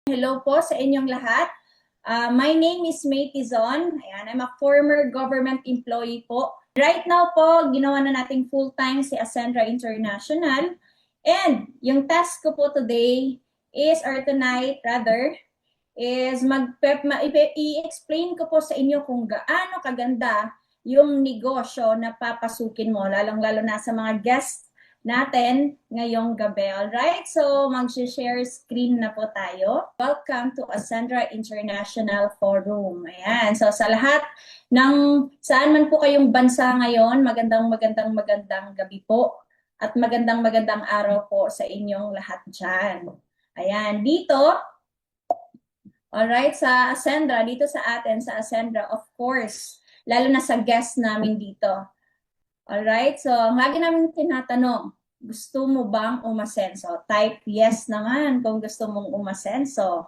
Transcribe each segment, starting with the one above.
Hello po sa inyong lahat. My name is May Tizon. Ayan, I'm a former government employee po. Right now po, ginawa na nating full-time si Ascendra International. And yung task ko po today is, or tonight rather, is i-explain ko po sa inyo kung gaano kaganda yung negosyo na papasukin mo, lalong-lalo na sa mga guests natin ngayong gabi. Alright, so mag-share screen na po tayo. Welcome to Ascendra International Forum. Ayan, so sa lahat ng saan man po kayong bansa ngayon, magandang gabi po at magandang araw po sa inyong lahat dyan. Ayan, dito, alright, sa Ascendra, dito sa atin, sa Ascendra, of course, lalo na sa guest namin dito. Alright, so lagi namin tinatanong, gusto mo bang umasenso? Type yes naman kung gusto mong umasenso.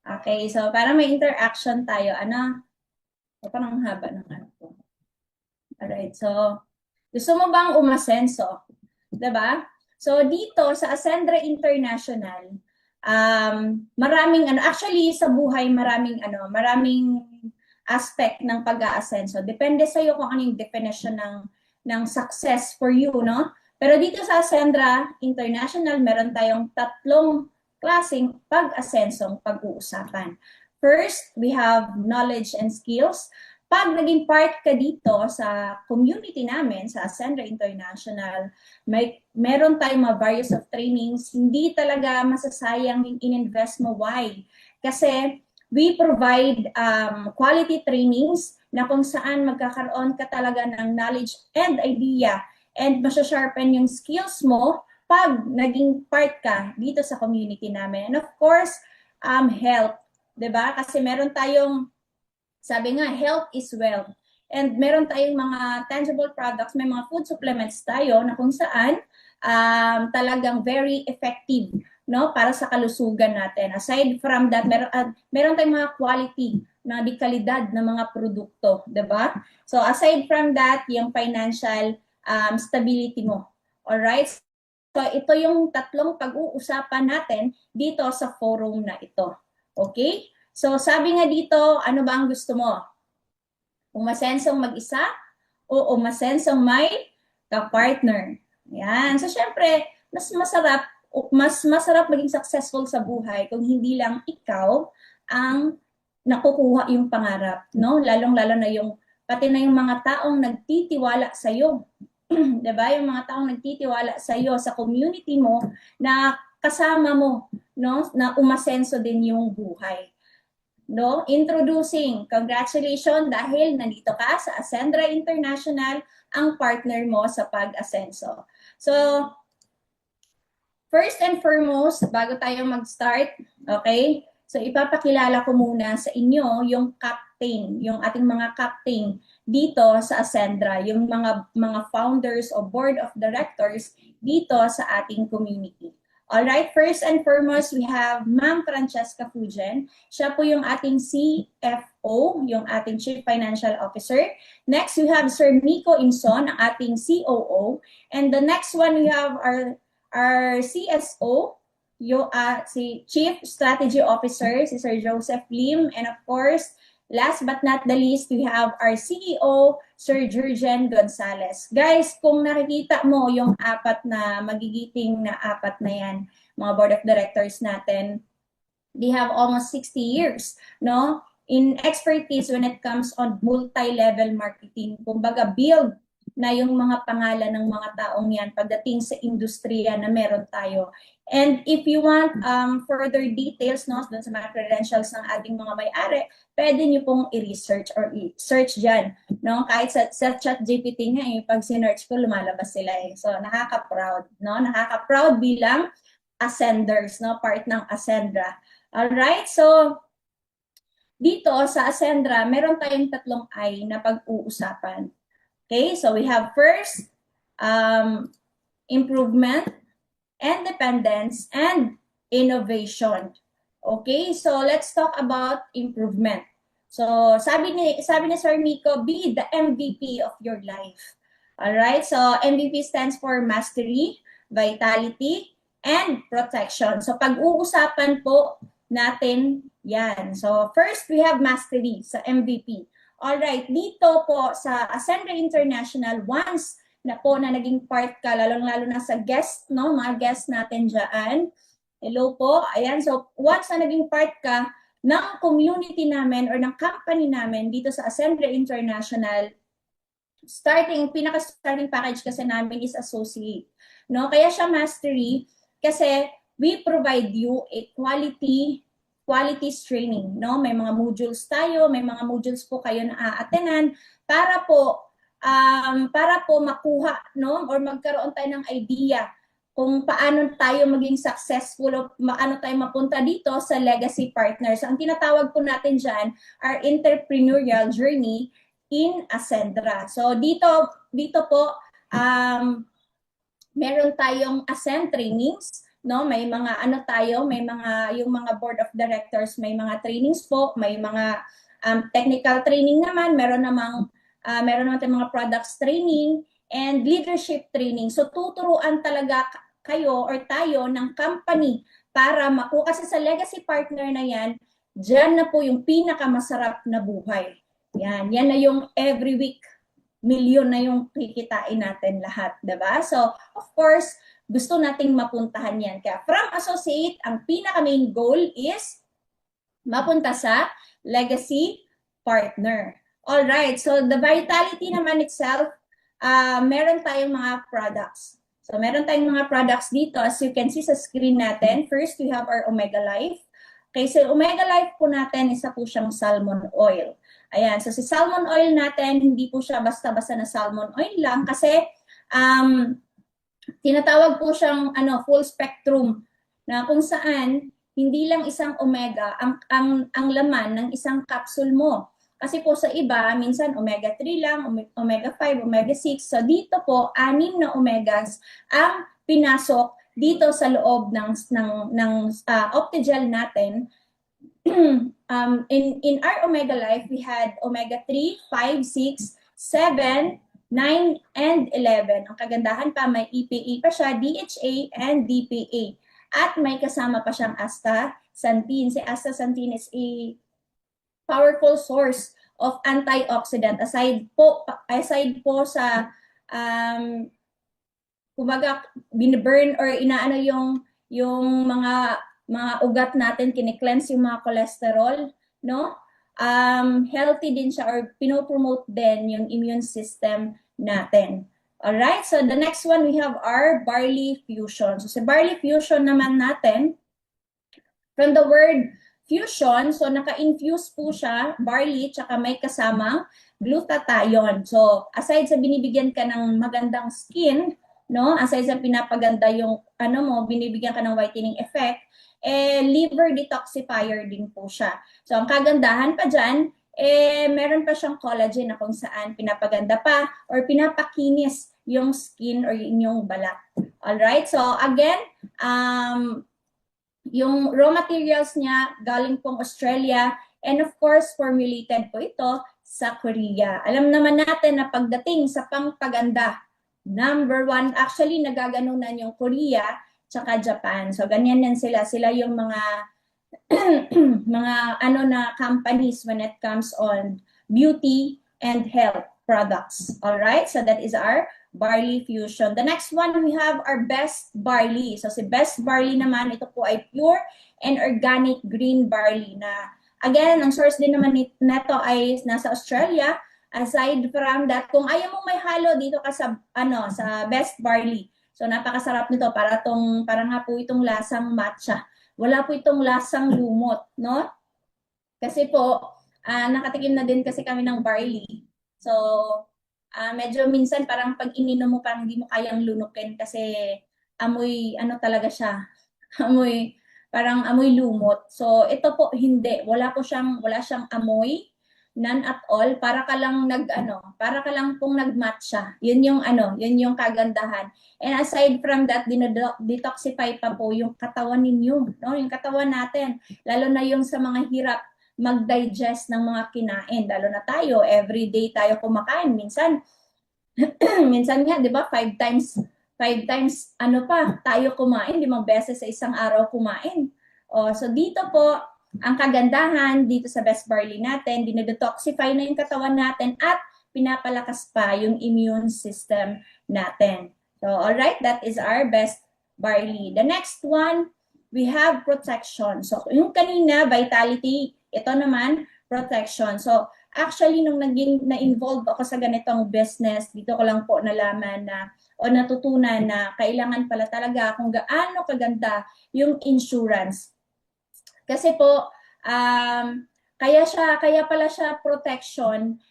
Okay, so para may interaction tayo, parang haba ng ano. Alright, so gusto mo bang umasenso? Diba? So dito sa Ascendra International, maraming actually sa buhay maraming aspect ng pag-aasenso. Depende sa iyo kung ano yung definition ng success for you, no? Pero dito sa Ascendra International, meron tayong tatlong klaseng pag-asensong pag-uusapan. First, we have knowledge and skills. Pag naging part ka dito sa community namin, sa Ascendra International, meron tayong mga various of trainings. Hindi talaga masasayang yung in-invest mo. Why? Kasi we provide quality trainings na kung saan magkakaroon ka talaga ng knowledge and idea and masasharpen yung skills mo pag naging part ka dito sa community namin. And of course, health. Diba? Kasi meron tayong, sabi nga, health is wealth. And meron tayong mga tangible products, may mga food supplements tayo na kung saan talagang very effective, no, para sa kalusugan natin. Aside from that, meron tayong mga quality na di kalidad na mga produkto, 'di ba? So aside from that, yung financial stability mo. All right? So ito yung tatlong pag-uusapan natin dito sa forum na ito. Okay? So sabi nga dito, ano ba ang gusto mo? Umasensong mag-isa o umasensong may ka-partner? Yan. So syempre, mas masarap maging successful sa buhay kung hindi lang ikaw ang nakukuha yung pangarap, no? Lalong-lalo na pati na yung mga taong nagtitiwala sa iyo. 'Di ba? Yung mga taong nagtitiwala sa iyo sa community mo na kasama mo, no? Na umasenso din yung buhay. No? Introducing, congratulations dahil nandito ka sa Ascendra International, ang partner mo sa pag-asenso. So, first and foremost, bago tayo mag-start, okay? So, ipapakilala ko muna sa inyo yung captain, yung ating mga captain dito sa Ascendra, yung mga founders o board of directors dito sa ating community. Alright, first and foremost, we have Ma'am Francesca Fugen. Siya po yung ating CFO, yung ating Chief Financial Officer. Next, we have Sir Nico Inson, ang ating COO. And the next one, we have our CSO, si Chief Strategy Officer, si Sir Joseph Lim. And of course, last but not the least, we have our CEO, Sir Jurgen Gonzalez. Guys, kung nakikita mo yung magigiting na apat na yan, mga board of directors natin, they have almost 60 years, no? In expertise when it comes on multi-level marketing. Kumbaga, build na yung mga pangalan ng mga taong yan pagdating sa industriya na meron tayo. And if you want further details, no, dun sa mga credentials ng ating mga may-ari, pwede nyo pong i-research or i-search dyan. No? Kahit sa ChatGPT nga, pag sinearch ko, lumalabas sila eh. So, nakaka-proud. No? Nakaka-proud bilang ascenders, no? Part ng Ascendra. Alright, so dito sa Ascendra, meron tayong tatlong I na pag-uusapan. Okay, so we have first, improvement, independence, and innovation. Okay, so let's talk about improvement. So sabi ni Sir Nico, be the MVP of your life. Alright, so MVP stands for mastery, vitality, and protection. So pag-uusapan po natin yan. So first, we have mastery sa MVP. Alright, dito po sa Ascender International, once na po na naging part ka, lalong-lalo na sa guest, no? Mga guest natin dyan. Hello po. Ayan, so once na naging part ka ng community namin or ng company namin dito sa Ascender International, pinaka-starting package kasi namin is associate. No? Kaya siya mastery kasi we provide you a qualities training. No? May mga modules tayo, may mga modules po kayo na a-attenan para po makuha, no, or magkaroon tayo ng idea kung paano tayo maging successful o paano tayo mapunta dito sa legacy partners. So, ang tinatawag po natin dyan are entrepreneurial journey in Ascendra. So dito po meron tayong Ascend trainings, no? May mga yung mga board of directors, may mga trainings po, may mga technical training naman, meron naman tayong mga products training and leadership training. So tuturuan talaga kayo or tayo ng company para makuha, kasi sa legacy partner na yan, dyan na po yung pinakamasarap na buhay. Yan na yung every week, milyon na yung kikitain natin lahat, diba? So, of course, gusto nating mapuntahan yan. Kaya from associate, ang pinaka-main goal is mapunta sa legacy partner. Alright, so the Vitality naman itself, meron tayong mga products. So, meron tayong mga products dito. As you can see sa screen natin, first, we have our Omega Life. Okay, so Omega Life po natin, isa po siyang salmon oil. Ayan, so si salmon oil natin, hindi po siya basta-basta na salmon oil lang kasi tinatawag po siyang full spectrum na kung saan hindi lang isang omega ang laman ng isang capsule mo. Kasi po sa iba, minsan omega 3 lang, omega 5, omega 6. So dito po, 6 na omegas ang pinasok dito sa loob ng Optigel natin. In our Omega Life, we had omega 3, 5, 6, 7, 9, and 11. Ang kagandahan pa, may EPA pa siya, DHA, and DPA. At may kasama pa siyang astaxanthin. Si astaxanthin is a powerful source of antioxidant. Aside po sa kumbaga biniburn or inaano yung mga ugat natin, kine-cleanse yung mga cholesterol, no? Healthy din siya or pinopromote din yung immune system natin. Alright, so the next one we have our barley fusion. So sa barley fusion naman natin, from the word fusion, so naka-infuse po siya, barley, tsaka may kasamang glutathione. So aside sa binibigyan ka ng magandang skin, no, aside sa pinapaganda yung binibigyan ka ng whitening effect, liver detoxifier din po siya. So ang kagandahan pa dyan, meron pa siyang collagen na kung saan pinapaganda pa or pinapakinis yung skin or inyong balat. Alright, so again, yung raw materials niya galing pong Australia and of course formulated po ito sa Korea. Alam naman natin na pagdating sa pangpaganda, number 1, actually nagaganunan yung Korea tsaka Japan. So ganyan yan sila. Sila yung mga companies when it comes on beauty and health products. All right? So that is our barley fusion. The next one, we have our best barley. So si best barley naman, ito po ay pure and organic green barley na again, ang source din naman nito ay nasa Australia. Aside from that, kung ayaw mong may halo dito ka sa best barley. So napakasarap nito, para nga po itong lasang matcha. Wala po itong lasang lumot, no? Kasi po nakatikim na din kasi kami ng barley. So medyo minsan parang pag ininom mo parang hindi mo kayang lunukin kasi amoy talaga siya. Parang amoy lumot. So ito po hindi, wala siyang amoy, none at all, para ka lang pong nagmatcha. Yun yung kagandahan. And aside from that, detoxify pa po yung katawan ninyo, no? Yung katawan natin, lalo na yung sa mga hirap mag-digest ng mga kinain, lalo na tayo, everyday tayo kumakain, minsan nga, 'di ba, 5 times tayo kumain, 5 beses sa isang araw kumain. So dito po, ang kagandahan dito sa best barley natin, dinedetoxify na yung katawan natin at pinapalakas pa yung immune system natin. So alright, that is our best barley. The next one, we have protection. So yung kanina, vitality, ito naman, protection. So actually, nung naging na-involve ako sa ganitong business, dito ko lang po nalaman na o natutunan na kailangan pala talaga kung gaano kaganda yung insurance. Kasi po, kaya pala siya protection.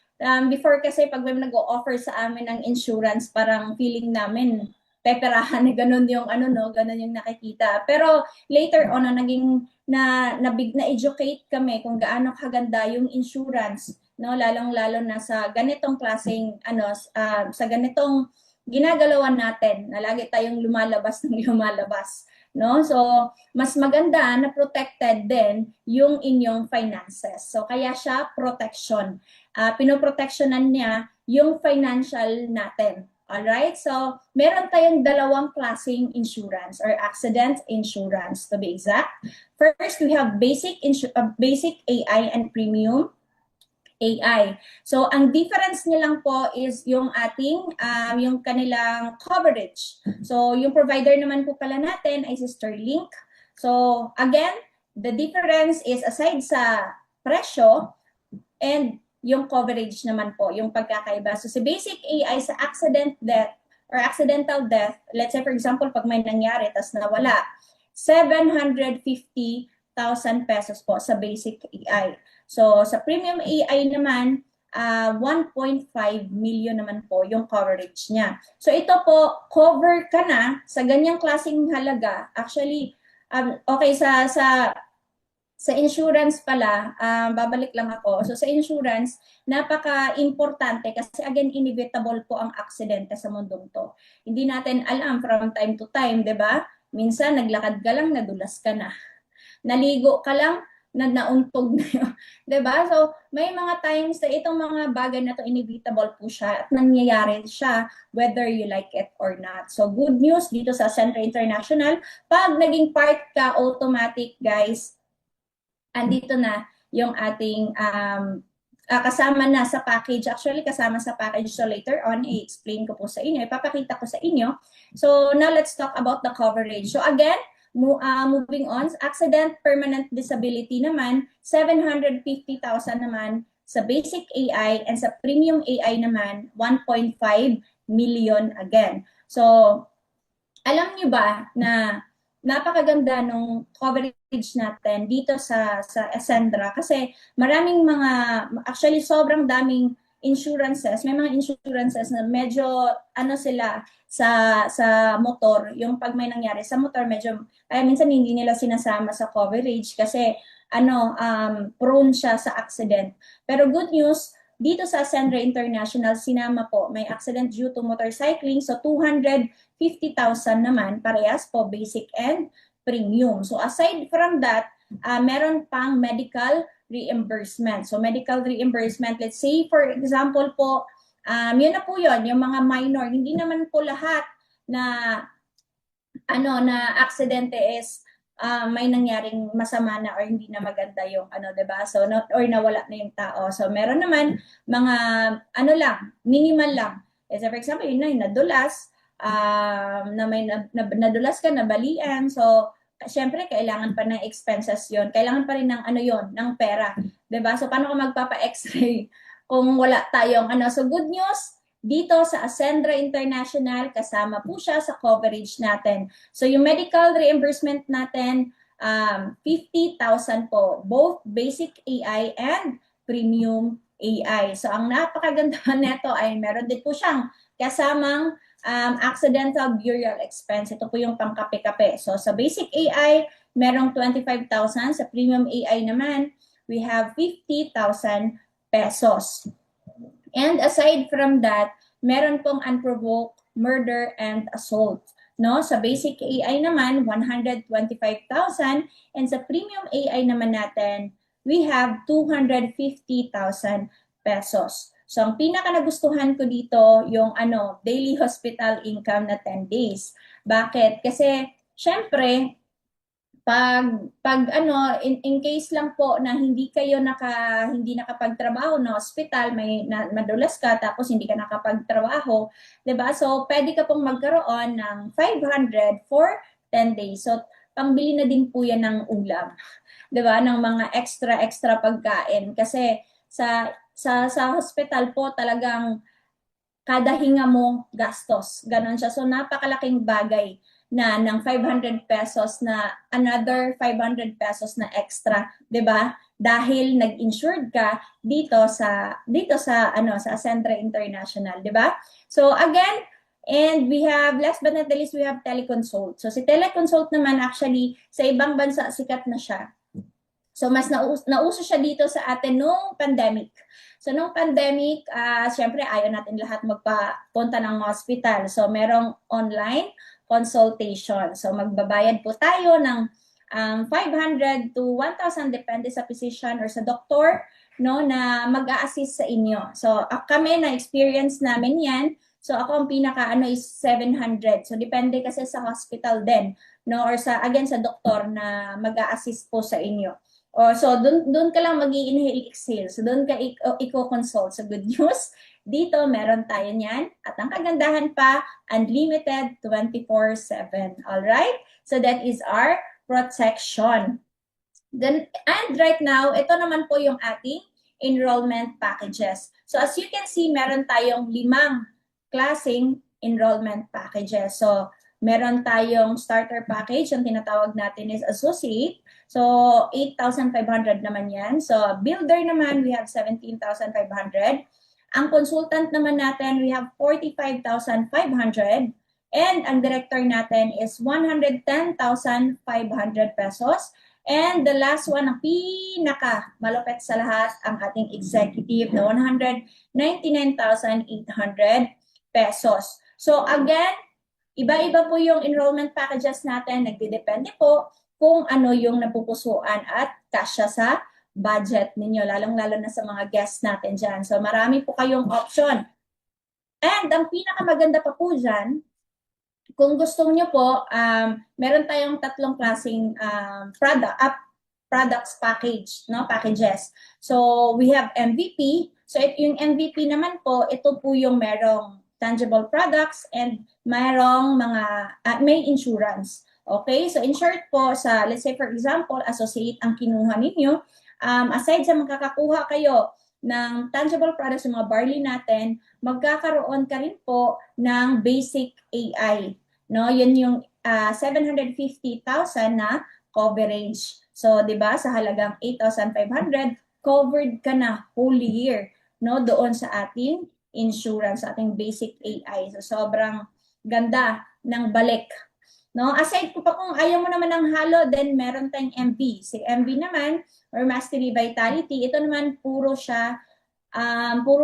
Before kasi pag may nag-o-offer sa amin ng insurance, parang feeling namin peperahan na ganun yung ganun yung nakikita. Pero later on naging na-educate kami kung gaano kaganda yung insurance, no, lalong-lalo na sa ganitong klaseng sa ganitong ginagalawan natin na lagi tayong lumalabas ng lumalabas, no? So mas maganda na protected din yung inyong finances. So kaya siya protection. Pinoproteksyonan niya yung financial natin. Alright? So meron tayong dalawang klaseng insurance or accident insurance to be exact. First, we have basic AI and premium AI. So ang difference niya lang po is yung ating yung kanilang coverage. So yung provider naman po pala natin ay si Sterling. So again, the difference is aside sa presyo and yung coverage naman po, yung pagkakaiba. So si basic AI sa accidental death, let's say for example, pag may nangyari tas nawala, 750,000 pesos po sa basic AI. So sa premium AI naman, 1.5 million naman po yung coverage niya. So ito po, cover ka na sa ganyang klaseng halaga. Actually, okay, sa insurance pala, babalik lang ako. So sa insurance, napaka-importante kasi again, inevitable po ang aksidente sa mundong to. Hindi natin alam from time to time, di ba? Minsan, naglakad ka lang, nadulas ka na. Naligo ka lang, nauntog na yun. Diba? So, may mga times na itong mga bagay na to inevitable po siya at nangyayari siya whether you like it or not. So, good news dito sa Centra International. Pag naging part ka, automatic, guys, andito na yung ating kasama na sa package. Actually, kasama sa package. So, later on, i-explain ko po sa inyo. Ipapakita ko sa inyo. So, now let's talk about the coverage. So, again, moving on, accident permanent disability naman, 750,000 naman sa basic AI and sa premium AI naman, 1.5 million again. So, alam niyo ba na napakaganda nung coverage natin dito sa Ascendra kasi maraming actually sobrang daming insurances. May mga insurances na medyo sila sa motor, yung pag may nangyari sa motor medyo minsan hindi nila sinasama sa coverage kasi prone siya sa accident. Pero good news, dito sa Ascendra International sinama po, may accident due to motorcycling, so 250,000 naman parehas po basic and premium. So aside from that, meron pang medical reimbursement. So medical reimbursement, let's say for example po, yun na po yun, yung mga minor, hindi naman po lahat na na aksidente is may nangyaring masama na or hindi na maganda yung diba? So or nawala na yung tao. So meron naman mga lang, minimal lang. So for example, yun na yung nadulas, na may nadulas ka, nabalian. So syempre, kailangan pa ng expenses yon. Kailangan pa rin ng ng pera. Diba? So, paano ka magpapa-x-ray kung wala tayong So, good news, dito sa Ascendra International, kasama po siya sa coverage natin. So, yung medical reimbursement natin, 50,000 po. Both basic AI and premium AI. So, ang napakaganda nito ay meron din po siyang kasamang accidental burial expense. Ito po yung pangkape-kape. So, sa basic AI, merong 25,000. Sa premium AI naman, we have 50,000 pesos. And aside from that, meron pong unprovoked murder and assault. No? Sa basic AI naman, 125,000. And sa premium AI naman natin, we have 250,000 pesos. So, ang pinaka nagustuhan ko dito, yung daily hospital income na 10 days. Bakit? Kasi, syempre, pag ano, in case lang po na hindi kayo hindi nakapagtrabaho na hospital, may madulas ka tapos hindi ka nakapagtrabaho, 'di ba? So pwede ka pong magkaroon ng 500 for 10 days. So pangbili na din po 'yan ng ulam, 'di ba? Ng mga extra pagkain kasi sa hospital po talagang kada hinga mo gastos. Ganon siya. So napakalaking bagay na ng 500 pesos na another 500 pesos na extra, 'di ba? Dahil nag-insured ka dito sa sa Ascentra International, 'di ba? So again, and we have last but not the least we have teleconsult. So si teleconsult naman actually sa ibang bansa sikat na siya. So mas nauso siya dito sa atin nung pandemic. So nung pandemic, syempre ayaw natin lahat magpapunta ng hospital. So merong online consultation. So magbabayad po tayo ng 500 to 1,000 depende sa physician or sa doktor no na mag-a-assist sa inyo. So kami na experience namin 'yan. So ako ang pinaka is 700. So depende kasi sa hospital din no or sa sa doktor na mag-a-assist po sa inyo. So doon ka lang mag-i-inhale exhale. So doon ka i-consult. So good news, dito meron tayo niyan. At ang kagandahan pa, unlimited 24/7. All right? So that is our protection. Then and right now, ito naman po yung ating enrollment packages. So as you can see, meron tayong 5 klaseng enrollment packages. So meron tayong starter package, ang tinatawag natin is associate. So 8,500 naman yan. So builder naman, we have 17,500. Ang consultant naman natin, we have 45,500. And ang director natin is 110,500 pesos. And the last one, ang pinaka malupit sa lahat, ang ating executive na 199,800 pesos. So again, iba-iba po yung enrollment packages natin. Nagdidepende po kung ano yung napupusuan at kasya sa budget ninyo, lalong-lalo na sa mga guests natin dyan. So marami po kayong option. And ang pinakamaganda pa po dyan, kung gusto nyo po, meron tayong 3 klaseng products package, no? Packages. So we have MVP. So yung MVP naman po, ito po yung merong tangible products and mayroong may insurance. Okay? So in short po, let's say for example, associate ang kinuha ninyo, aside sa makakakuha kayo ng tangible products, yung mga barley natin, magkakaroon ka rin po ng basic AI. No? Yun yung 750,000 na coverage. So, di ba, sa halagang 8,500, covered ka na whole year, no, doon sa ating insurance, sa ating basic AI. So, sobrang ganda ng balik. No? Aside po pa kung ayaw mo naman ng halo, then meron tayong MV. Si MV naman, or Mastery Vitality, ito naman puro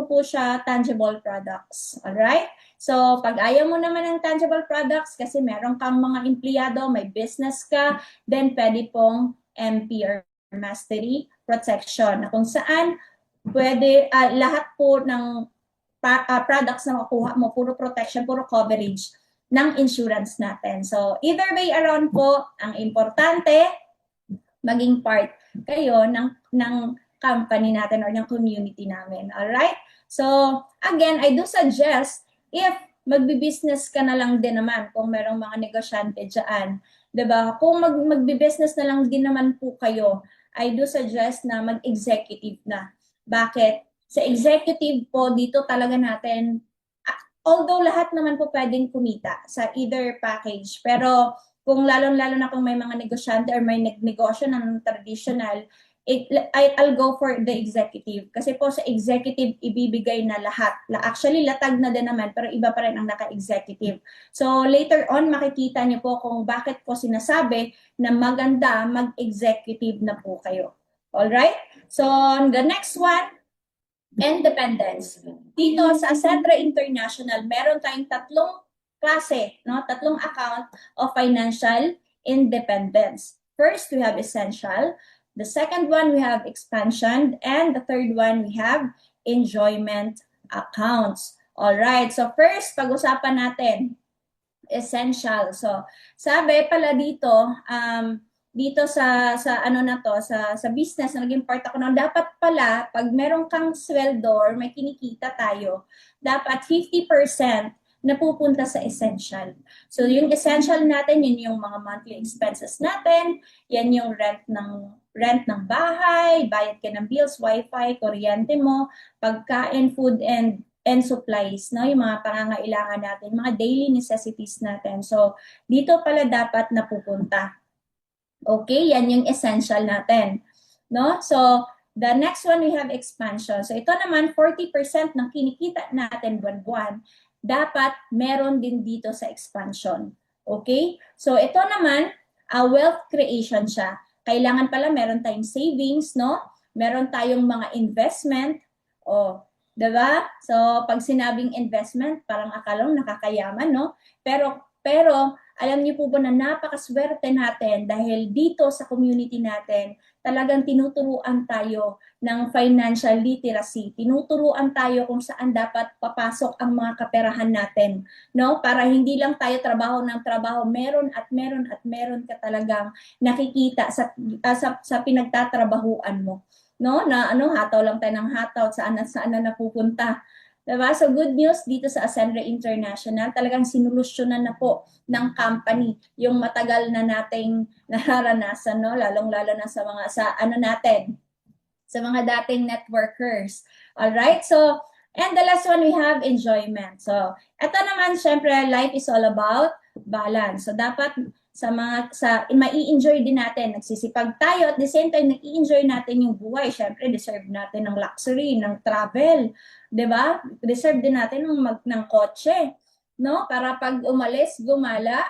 po siya tangible products. Alright? So, pag ayaw mo naman ng tangible products kasi meron kang mga empleyado, may business ka, then pwede pong MP or Mastery Protection na kung saan pwede lahat po ng products na makuha mo, puro protection, puro coverage ng insurance natin. So, either way around po, ang importante, maging part kayo ng company natin or ng community namin. Alright? So, again, I do suggest, if magbi-business ka na lang din naman, kung merong mga negosyante dyan, diba? Kung magbi-business na lang din naman po kayo, I do suggest na mag-executive na. Bakit? Sa executive po, dito talaga natin, although lahat naman po pwedeng kumita sa either package, pero kung lalo-lalo na kung may mga negosyante or may negosyo ng traditional, I'll go for the executive. Kasi po sa executive, ibibigay na lahat. Actually, latag na din naman, pero iba pa rin ang naka-executive. So later on, makikita niyo po kung bakit po sinasabi na maganda mag-executive na po kayo. Alright? So the next one, independence. Dito sa Ascentra International, meron tayong 3 klase, no? 3 account of financial independence. First, we have essential. The second one, we have expansion. And the third one, we have enjoyment accounts. Alright, so first, pag-usapan natin, essential. So, sabi pala dito, dito sa ano na to, sa business na naging part ako ng dapat pala pag meron kang sweldo or may kinikita tayo, dapat 50% napupunta sa essential. So yung essential natin, yun yung mga monthly expenses natin, yan yung rent ng bahay, bayad ka ng bills, wifi, kuryente mo, pagkain, food and supplies, no? Yung mga pangangailangan natin, mga daily necessities natin. So dito pala dapat napupunta. Okay, yan yung essential natin. No? So, the next one we have expansion. So, ito naman, 40% ng kinikita natin buwan-buwan, dapat meron din dito sa expansion. Okay? So, ito naman, wealth creation siya. Kailangan pala meron tayong savings, no? Meron tayong mga investment. O, diba? So, pag sinabing investment, parang akala mo nakakayaman, no? Pero alam niyo po ba na napakaswerte natin dahil dito sa community natin, talagang tinuturuan tayo ng financial literacy. Tinuturuan tayo kung saan dapat papasok ang mga kaperahan natin, no? Para hindi lang tayo trabaho ng trabaho, meron at meron ka talagang nakikita sa pinagtatrabahuan mo, no? Na hataw lang tayo ng hataw, saan na napupunta. Diba? So good news dito sa Ascendre International, talagang sinulusyonan na po ng company yung matagal na nating nararanasan, no? Lalong-lalo na sa mga dating networkers. All right? So, and the last one we have enjoyment. So, ito naman syempre life is all about balance. So, dapat mai-enjoy din natin. Nagsisipag tayo at the same time nai-enjoy natin yung buhay. Syempre, deserve natin ng luxury, ng travel, 'di ba? Deserve din natin ng kotse, no? Para pag umalis, gumala,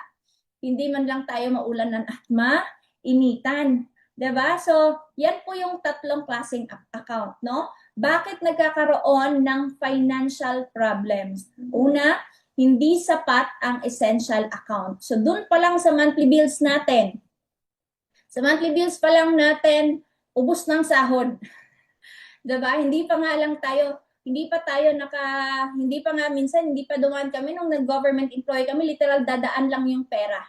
hindi man lang tayo maulanan at mainitan. 'Di ba? So, yan po yung tatlong klaseng account, no? Bakit nagkakaroon ng financial problems? Una, hindi sapat ang essential account. So, dun pa lang sa monthly bills natin. Sa monthly bills pa lang natin, ubos ng sahod. 'Di ba? Hindi pa minsan hindi pa dumaan kami nung nag-government employee kami, literal dadaan lang yung pera.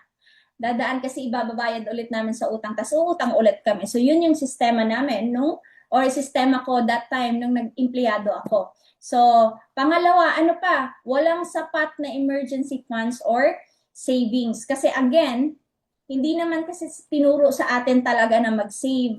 Dadaan kasi ibababayad ulit namin sa utang, tas uutang ulit kami. So yun yung sistema namin or sistema ko that time nung nag-empleyado ako. So, pangalawa, walang sapat na emergency funds or savings. Kasi again, hindi naman kasi tinuro sa atin talaga na mag-save.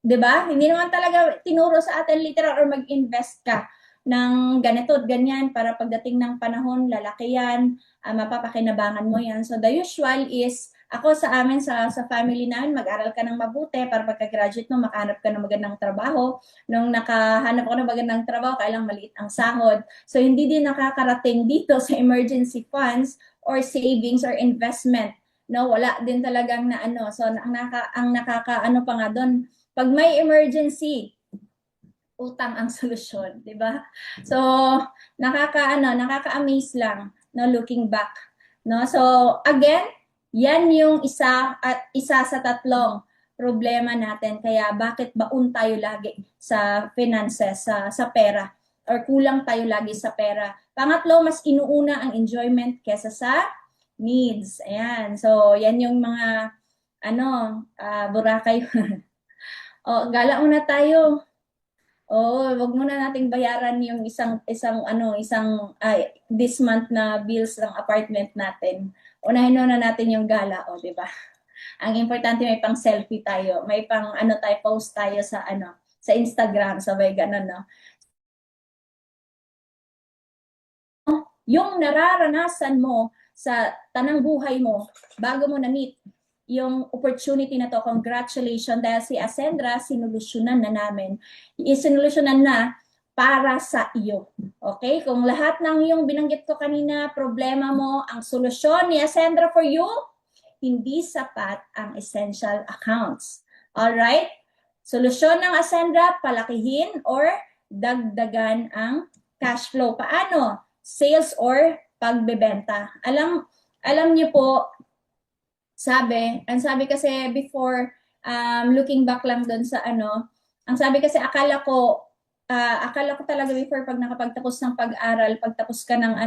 'Di ba? Hindi naman talaga tinuro sa atin literal or mag-invest ka ng ganito at ganyan para pagdating ng panahon, lalaki yan, mapapakinabangan mo yan. So the usual is, ako sa amin, sa family namin, mag-aral ka ng mabuti para pagka-graduate mo, makahanap ka ng magandang trabaho. Nung nakahanap ako ng magandang trabaho, kailang maliit ang sahod. So hindi din nakakarating dito sa emergency funds or savings or investment. No, wala din talagang na So ang nakakaano pa nga doon, pag may emergency, utang ang solusyon, 'di ba? So, nakaka-amaze lang no looking back, no? So, again, yan yung isa sa tatlong problema natin kaya bakit baon tayo lagi sa finances, sa pera or kulang tayo lagi sa pera. Pangatlo, mas inuuna ang enjoyment kesa sa needs. Ayan. So, yan yung mga Boracay. O, gala muna tayo. Oo, wag muna nating bayaran yung isang this month na bills ng apartment natin. Unahin na natin yung gala, di ba? Ang importante may pang selfie tayo, may pang tayo post tayo sa Instagram, sabay ganun, no? Yung nararanasan mo sa tanang buhay mo bago mo na-meet yung opportunity na to, congratulations dahil si Ascendra sinolusyonan na namin. Isinulusyonan na para sa iyo. Okay? Kung lahat ng yung binanggit ko kanina, problema mo, ang solusyon ni Ascendra for you, hindi sapat ang essential accounts. Alright? Solusyon ng Ascendra, palakihin or dagdagan ang cash flow. Paano? Sales or pagbebenta. Alam niyo po, ang sabi kasi before, looking back lang doon sa ang sabi kasi akala ko talaga before pag nakapagtapos ng pag-aral, pagtapos ka ng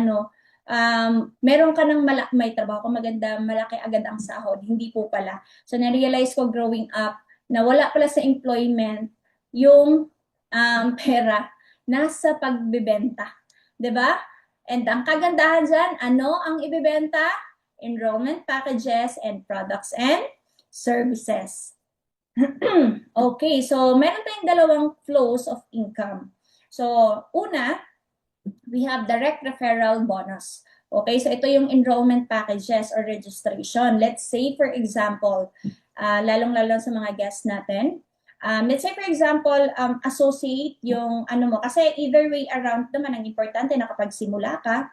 meron ka ng may trabaho ka maganda, malaki agad ang sahod. Hindi po pala. So, na-realize ko growing up na wala pala sa employment yung pera nasa pagbebenta. 'Di ba? And ang kagandahan dyan, ano ang ibebenta? Enrollment packages and products and services. Okay, so meron tayong dalawang flows of income. So, una, we have direct referral bonus. Okay, so ito yung enrollment packages or registration. Let's say, for example, lalong-lalo sa mga guests natin, let's say, for example, associate yung ano mo. Kasi either way around naman, ang importante na kapag simula ka,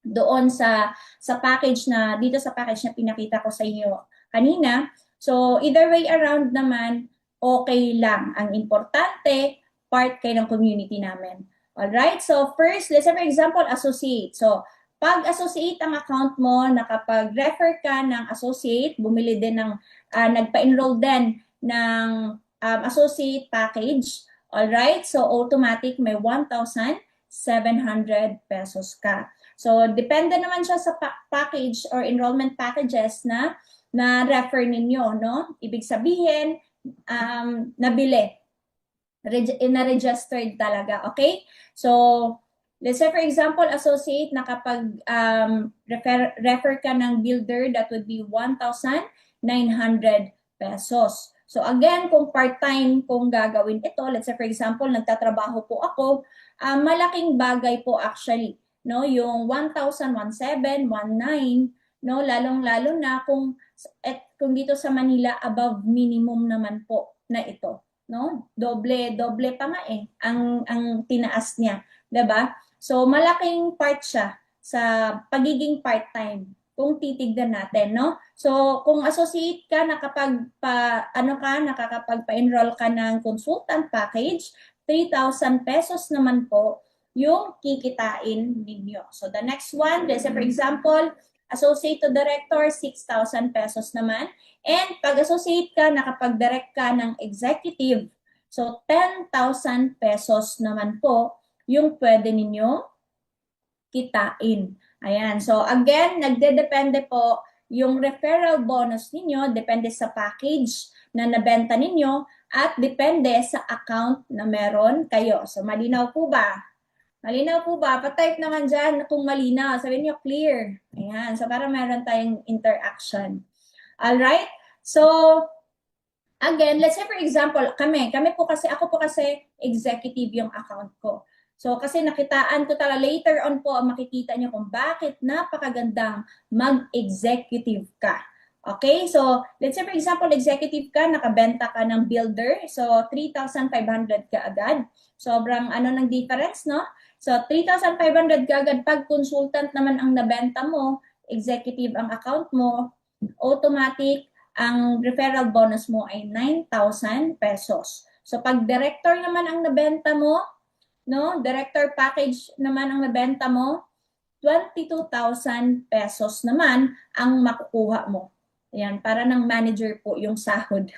doon sa package na, dito sa package na pinakita ko sa inyo kanina. So, either way around naman, okay lang. Ang importante, part kayo ng community namin. Alright? So, first, let's say for example, associate. So, pag associate ang account mo, nakapag-refer ka ng associate, bumili din ng, nagpa-enroll din ng associate package. Alright? So, automatic may 1,700 pesos ka. So, depende naman siya sa package or enrollment packages na refer ninyo, no? Ibig sabihin, nabili. Na-registered talaga, okay? So, let's say for example, associate na kapag refer ka ng builder, that would be 1,900 pesos. So, again, kung part-time kung gagawin ito, let's say for example, nagtatrabaho po ako, malaking bagay po actually, no? Yung 1,017, 19, no? Lalong-lalo na kung dito sa Manila, above minimum naman po na ito, no? Doble pa nga eh, ang tinaas niya, 'di ba? So, malaking part siya sa pagiging part-time kung titignan natin, no? So, kung associate ka, nakakapagpa-enroll ka ng consultant package, 3,000 pesos naman po yung kikitain ninyo. So, the next one, let's say for example, associate to director, 6,000 pesos naman. And pag associate ka, nakapag-direct ka ng executive, so 10,000 pesos naman po yung pwede ninyo kitain. Ayan. So again, nagdedepende po yung referral bonus ninyo, depende sa package na nabenta ninyo at depende sa account na meron kayo. So malinaw po ba? Malinaw po ba? Pa-type naman dyan kung malinaw. Sabihin nyo clear. Ayan. So para meron tayong interaction. Alright? So, again, let's say for example, ako po kasi executive yung account ko. So, kasi nakitaan ko talaga, later on po, makikita nyo kung bakit napakagandang mag-executive ka. Okay? So, let's say for example, executive ka, nakabenta ka ng builder. So, 3,500 ka agad. Sobrang ng difference, no? So, 3,500 ka agad. Pag consultant naman ang nabenta mo, executive ang account mo, automatic, ang referral bonus mo ay 9,000 pesos. So, pag director naman ang nabenta mo, no? Director package naman ang nabenta mo, 22,000 pesos naman ang makukuha mo. Ayan, para ng manager po yung sahod.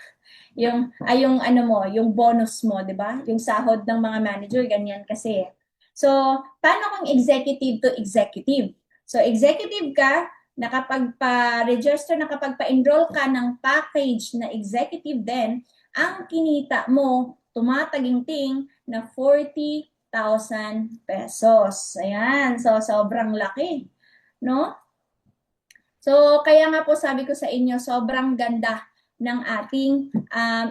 yung bonus mo, 'di ba? Yung sahod ng mga manager ganyan kasi. So, paano kung executive to executive? So, executive ka, nakapagpa-register, nakapagpa-enroll ka ng package na executive din, ang kinita mo tumataginting na 40,000 pesos. Ayan. So, sobrang laki. No? So, kaya nga po sabi ko sa inyo, sobrang ganda ng ating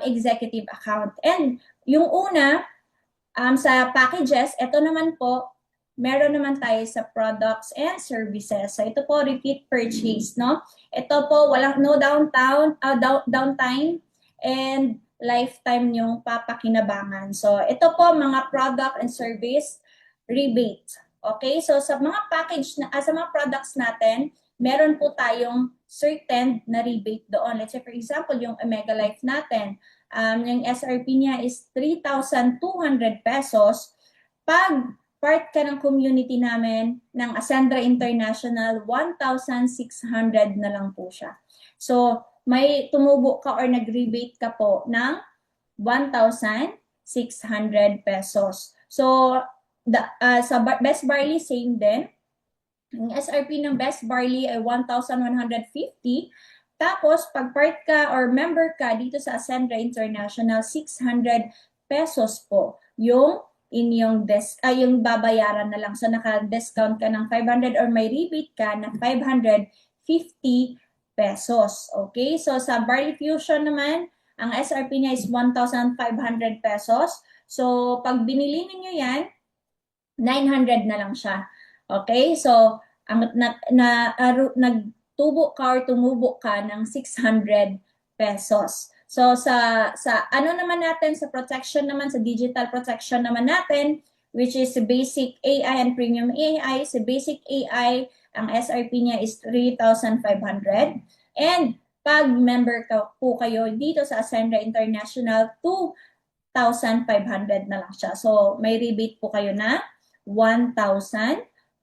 executive account. And yung una, sa packages, ito naman po, meron naman tayo sa products and services. So, ito po, repeat purchase, no? Ito po, no downtime and lifetime yung papakinabangan. So, ito po, mga product and service rebate. Okay? So, sa mga sa mga products natin, meron po tayong certain na rebate doon. Let's say, for example, yung Omega Life natin, yung SRP niya is 3,200 pesos. Pag part ka ng community namin ng Ascendra International, 1,600 na lang po siya. So, may tumubo ka or nag-rebate ka po ng 1,600 pesos. So, sa Best Barley, same din. Ang SRP ng Best Barley ay 1,150. Tapos, pag part ka or member ka dito sa Ascendra International, 600 pesos po yung inyong yung babayaran na lang. So, naka-discount ka ng 500 or may rebate ka na 550 pesos. Okay? So, sa Barley Fusion naman, ang SRP niya is 1,500 pesos. So, pag binili niyo yan, 900 na lang siya. Okay? So, nagtubo ka or tumubo ka ng 600 pesos. So, sa ano naman natin, sa protection naman, sa digital protection naman natin, which is basic AI and premium AI. Sa basic AI, ang SRP niya is 3,500. And pag member po kayo dito sa Ascendra International, 2,500 na lang siya. So, may rebate po kayo na 1,000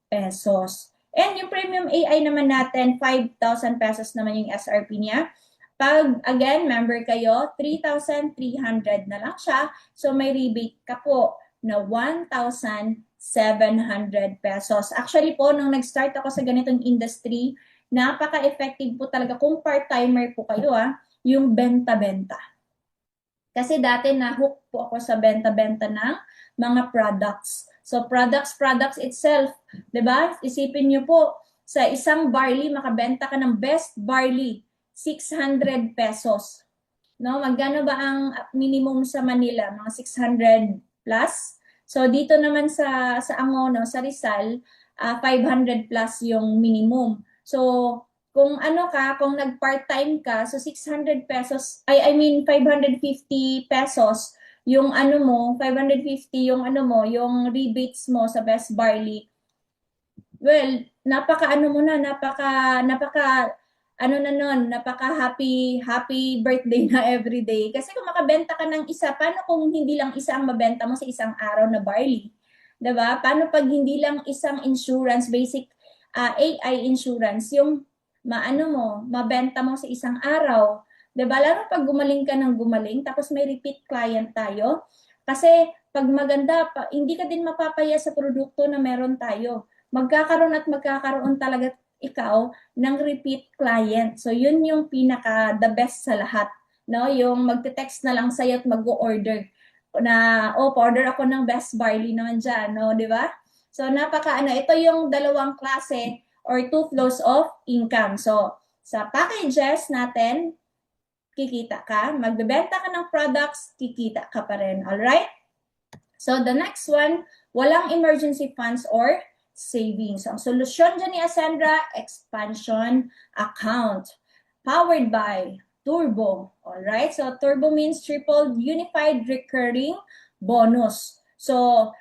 pesos. And yung premium AI naman natin, 5,000 pesos naman yung SRP niya. Pag, again, member kayo, 3,300 na lang siya. So, may rebate ka po na 1,700 pesos. Actually po, nung nag-start ako sa ganitong industry, napaka-effective po talaga kung part-timer po kayo, yung benta-benta. Kasi dati na-hook po ako sa benta-benta ng mga products. So, products itself, 'di ba? Isipin niyo po, sa isang barley, makabenta ka ng best barley, 600 pesos. No? Magkano ba ang minimum sa Manila? Mga 600 plus. So, dito naman sa Angono, sa Rizal, 500 plus yung minimum. So, kung ano ka, kung nag-part-time ka, so 600 pesos, I mean 550 pesos, yung ano mo, 550 yung ano mo, yung rebates mo sa Best Barley. Well, napaka ano mo na, napaka ano na nun, napaka happy birthday na everyday. Kasi kung makabenta ka ng isa, paano kung hindi lang isa ang mabenta mo sa isang araw na barley? 'Di ba? Paano pag hindi lang isang insurance, basic AI insurance, yung maano mo, mabenta mo sa isang araw? 'Di ba? Lalo pag gumaling ka ng gumaling, tapos may repeat client tayo. Kasi pag maganda, hindi ka din mapapaya sa produkto na meron tayo. Magkakaroon talaga ikaw ng repeat client. So, yun yung pinaka the best sa lahat. No? Yung magte-text na lang sa'yo at mag-order na, order ako ng best barley naman dyan. No? Di ba? So, ito yung dalawang klase or two flows of income. So, sa packages natin, kikita ka. Magbebenta ka ng products, kikita ka pa rin. Alright? So, the next one, walang emergency funds or savings. Ang solusyon dyan ni Ascendra, expansion account. Powered by Turbo. Alright? So, Turbo means triple unified recurring bonus. So,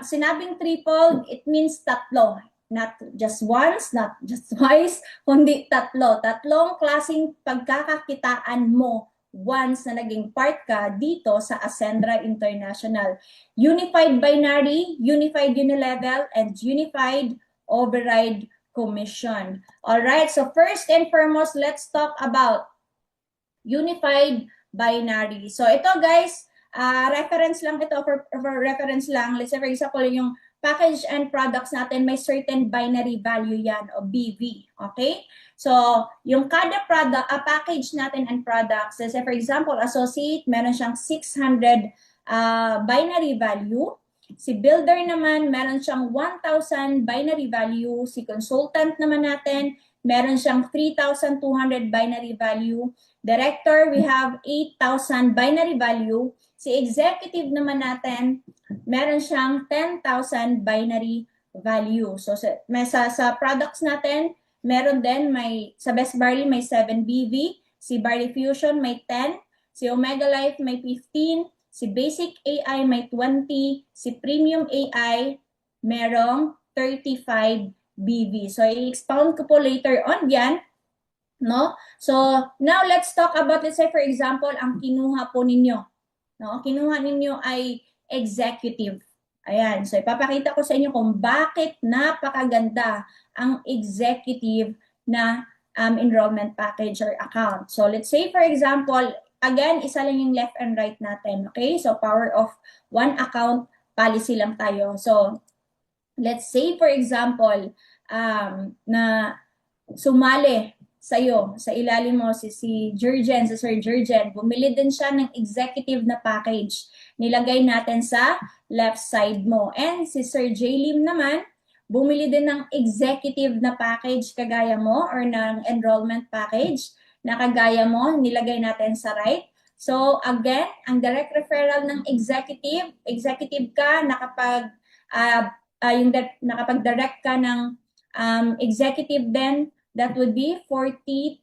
sinabing triple, it means tatlo. Not just once, not just twice, kundi tatlo. Tatlong klaseng pagkakakitaan mo once na naging part ka dito sa Ascendra International. Unified binary, unified unilevel, and unified override commission. All right, so first and foremost, let's talk about unified binary. So ito guys, reference lang ito, for reference lang. Let's say for example, yung package and products natin, may certain binary value yan o BV. Okay? So, yung kada product, package natin and products, let's say for example, associate, meron siyang 600 binary value. Si builder naman, meron siyang 1,000 binary value. Si consultant naman natin, meron siyang 3,200 binary value. Director, we have 8,000 binary value. Si executive naman natin, meron siyang 10,000 binary value. So sa products natin, meron din sa Best Barley may 7 BV, si Barley Fusion may 10, si Omega Life may 15, si Basic AI may 20, si Premium AI merong 35 BV. So i-expound ko po later on yan. No? So now let's talk about, let's say for example, ang kinuha po ninyo. No? Kinuha ninyo ay executive. Ayan. So, ipapakita ko sa inyo kung bakit napakaganda ang executive na enrollment package or account. So, let's say, for example, again, isa lang yung left and right natin. Okay? So, power of one account policy lang tayo. So, let's say, for example, na sumali sa'yo, sa ilalim mo, si Jurgen, si Sir Jurgen, bumili din siya ng executive na package. Nilagay natin sa left side mo. And si Sir J-Lim naman, bumili din ng executive na package kagaya mo or ng enrollment package na kagaya mo, nilagay natin sa right. So again, ang direct referral ng executive ka, nakapag-direct ka ng executive din, that would be 40,000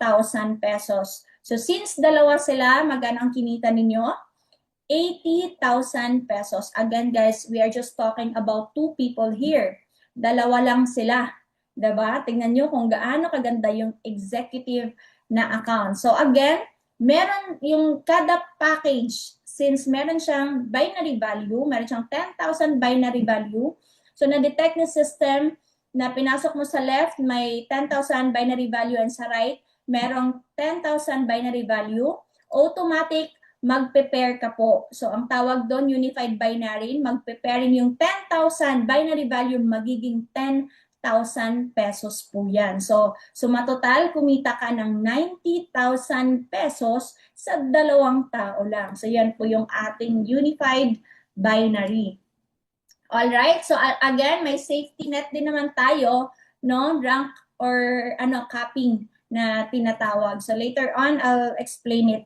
pesos. So since dalawa sila, magkano ang kinita ninyo? 80,000 pesos. Again guys, we are just talking about two people here. Dalawa lang sila. Diba? Tingnan nyo kung gaano kaganda yung executive na account. So again, meron yung kada package, since meron siyang binary value, meron siyang 10,000 binary value, so na-detect ng system na pinasok mo sa left, may 10,000 binary value, and sa right, merong 10,000 binary value, automatic mag-prepare ka po. So ang tawag doon, unified binary, mag-preparing yung 10,000 binary value, magiging 10,000 pesos po yan. So matotal, kumita ka ng 90,000 pesos sa dalawang tao lang. So yan po yung ating unified binary. Alright, so again, may safety net din naman tayo, no? Rank or capping na tinatawag. So later on, I'll explain it.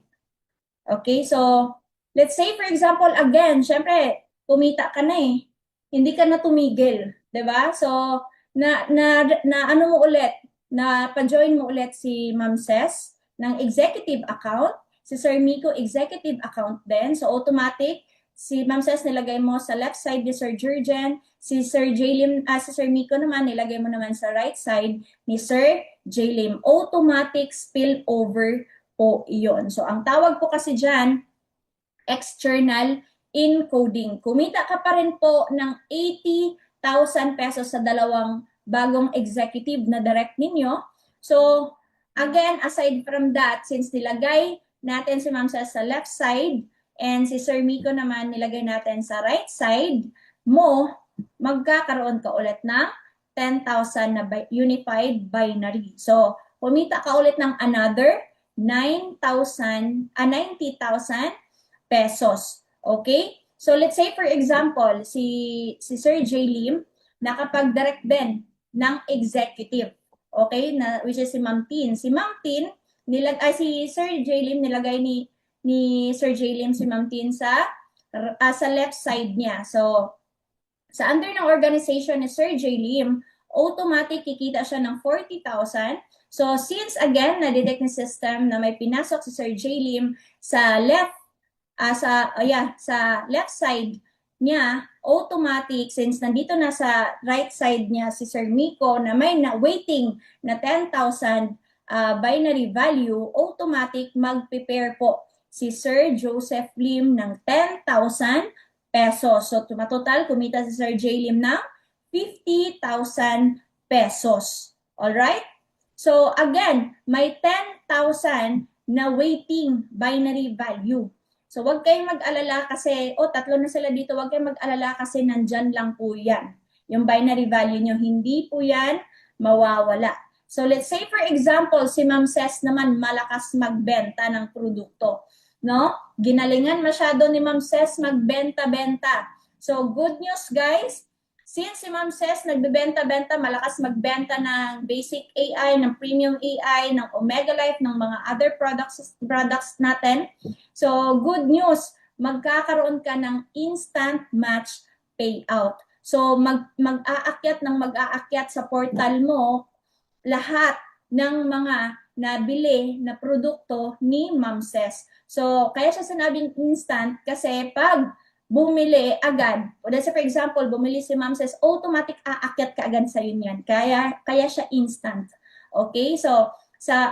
Okay, so let's say for example, again, syempre, kumita ka na eh. Hindi ka na tumigil, 'di ba? So na ano mo ulit, na pa-join mo ulit si Ma'am Ces ng executive account, si Sir Miko executive account din. So automatic si Ma'am Ces nilagay mo sa left side ni Sir Jurgen, si Sir J-Lim, si Sir Miko naman nilagay mo naman sa right side ni Sir J-Lim. Automatic spillover po iyon. So ang tawag po kasi dyan, external encoding. Kumita ka pa rin po ng 80,000 pesos sa dalawang bagong executive na direct ninyo. So again, aside from that, since nilagay natin si Ma'am Ces sa left side, and si Sir Miko naman nilagay natin sa right side mo, magkakaroon ka ulit ng 10,000 na unified binary. So, kumita ka ulit ng another 90,000 pesos. Okay? So, let's say for example, si Sir J-Lim nakapag-direct din ng executive. Okay? Which is si Ma'am Tin. Si Ma'am Tin, si Sir J-Lim nilagay ni Sir J-Lim si Ma'am Tin sa left side niya. So, sa under ng organization ni Sir J-Lim, automatic kikita siya ng 40,000. So, since again, na-detect ng system na may pinasok si Sir J-Lim sa left side niya, automatic, since nandito na sa right side niya si Sir Miko na may waiting na 10,000 binary value, automatic mag-prepare po si Sir Joseph Lim ng 10,000 pesos. So, matotal, kumita si Sir J. Lim ng 50,000 pesos. Alright? So, again, may 10,000 na waiting binary value. So, huwag kayong mag-alala kasi, tatlo na sila dito, huwag kayong mag-alala kasi nandyan lang po yan. Yung binary value nyo, hindi po yan mawawala. So, let's say for example, si Ma'am Ces naman malakas magbenta ng produkto. No? Ginalingan masyado ni Ma'am Ces magbenta-benta. So, good news guys, since si Ma'am Ces nagbebenta-benta, malakas magbenta ng basic AI, ng premium AI, ng Omega Life, ng mga other products natin. So, good news, magkakaroon ka ng instant match payout. So, mag-aakyat sa portal mo lahat ng mga nabili na produkto ni Ma'am Ces. So, kaya siya sinabing instant kasi pag bumili agad, let's say for example, bumili si Ma'am Ces, automatic aakyat ka agad sa yun yan. Kaya siya instant. Okay? So, sa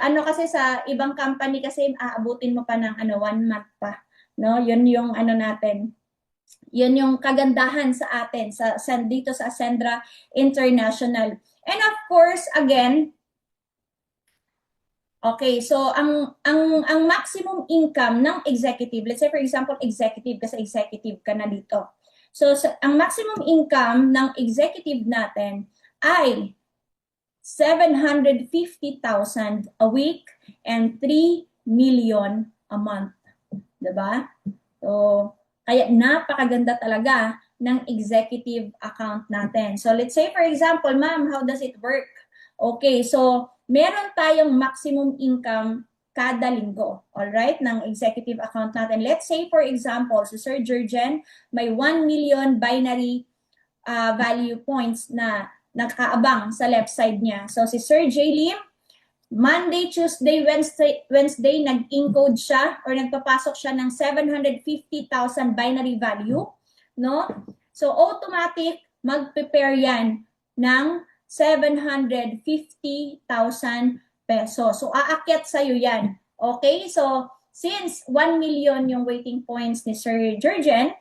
ibang company kasi aabutin mo pa ng 1 month pa. No? Yun yung natin. Yun yung kagandahan sa atin dito sa Ascendra International. And of course, again, okay, so ang maximum income ng executive, let's say for example executive kasi executive ka na dito. So ang maximum income ng executive natin ay 750,000 a week and 3 million a month. Diba? So, kaya napakaganda talaga ng executive account natin. So, let's say for example, ma'am, how does it work? Okay, so meron tayong maximum income kada linggo, alright, ng executive account natin. Let's say for example, si Sir Jurgen may 1 million binary value points na nakaabang sa left side niya. So si Sir J. Lim, Monday, Tuesday, Wednesday nag-encode siya or nagpapasok siya ng 750,000 binary value, no? So automatic mag-prepare yan ng 750,000 pesos. So aakyat sa'yo yan. Okay? So since 1 million yung waiting points ni Sir Jurgen,